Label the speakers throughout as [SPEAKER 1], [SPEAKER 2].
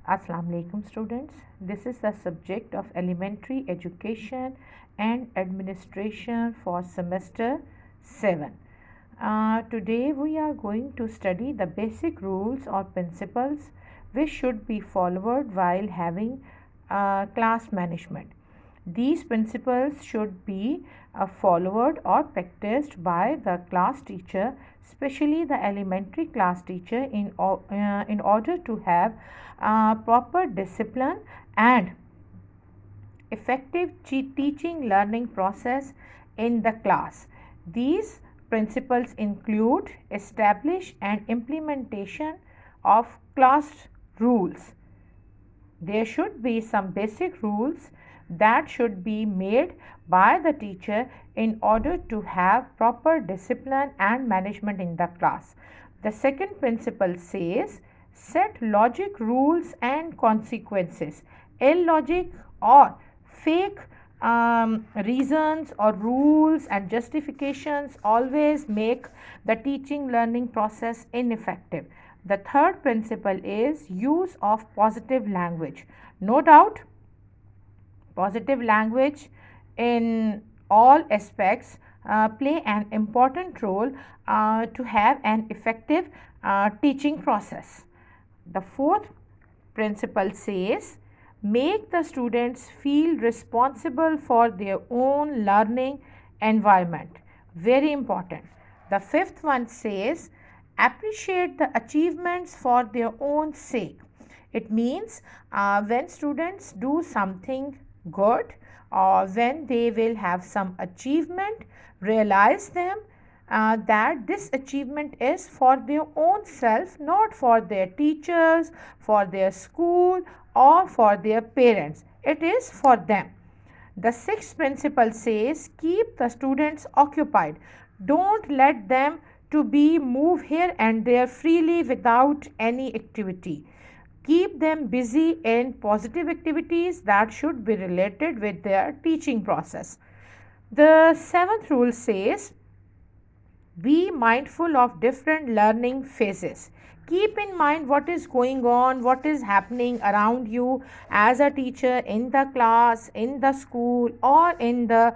[SPEAKER 1] Assalamu alaikum students. This is the subject of elementary education and administration for semester 7. Today we are going to study the basic rules or principles which should be followed while having class management. These principles should be followed or practiced by the class teacher, especially the elementary class teacher, in order to have proper discipline and effective teaching learning process in the class. These principles include establish and implementation of class rules. There should be some basic rules that should be made by the teacher in order to have proper discipline and management in the class. The second principle says set logic rules and consequences. Illogic or fake reasons or rules and justifications always make the teaching learning process ineffective. The third principle is use of positive language. No doubt, positive language in all aspects play an important role to have an effective teaching process. The fourth principle says make the students feel responsible for their own learning environment. Very important. The fifth one says appreciate the achievements for their own sake. It means when students do something good or when they will have some achievement, realize them that this achievement is for their own self, not for their teachers, for their school or for their parents. It is for them. The sixth principle says keep the students occupied. Don't let them to be move here and there freely without any activity. Keep them busy in positive activities that should be related with their teaching process. The seventh rule says be mindful of different learning phases. Keep in mind what is going on, what is happening around you as a teacher in the class, in the school or in the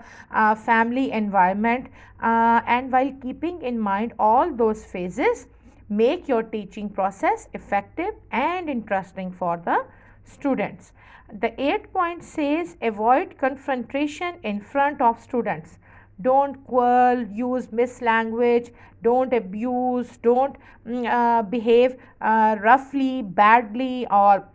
[SPEAKER 1] family environment, and while keeping in mind all those phases, make your teaching process effective and interesting for the students. The eighth point says avoid confrontation in front of students. Don't quarrel, use mislanguage, don't abuse, don't behave roughly, badly or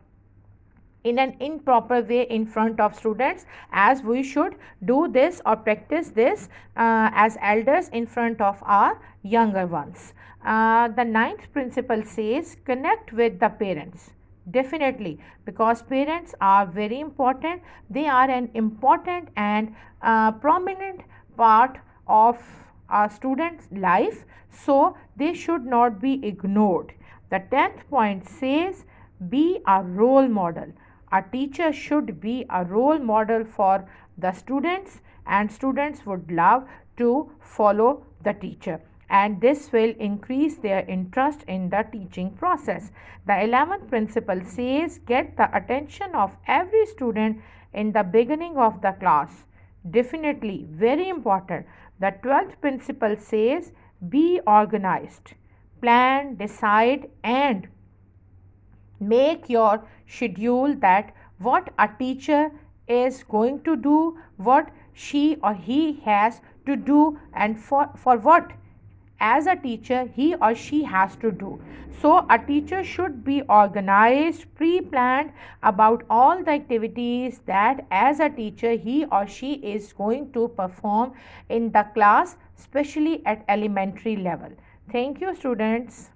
[SPEAKER 1] in an improper way in front of students, as we should do this or practice this as elders in front of our younger ones. The ninth principle says connect with the parents. Definitely, because parents are very important. They are an important and prominent part of a student's life, so they should not be ignored. The 10th point says be a role model. A teacher should be a role model for the students, and students would love to follow the teacher, and this will increase their interest in the teaching process. The 11th principle says get the attention of every student in the beginning of the class. Definitely, very important. The 12th principle says be organized. Plan, decide and make your schedule that what a teacher is going to do, what she or he has to do, and for what as a teacher he or she has to do. So a teacher should be organized, pre-planned about all the activities that as a teacher he or she is going to perform in the class, especially at elementary level. Thank you, students.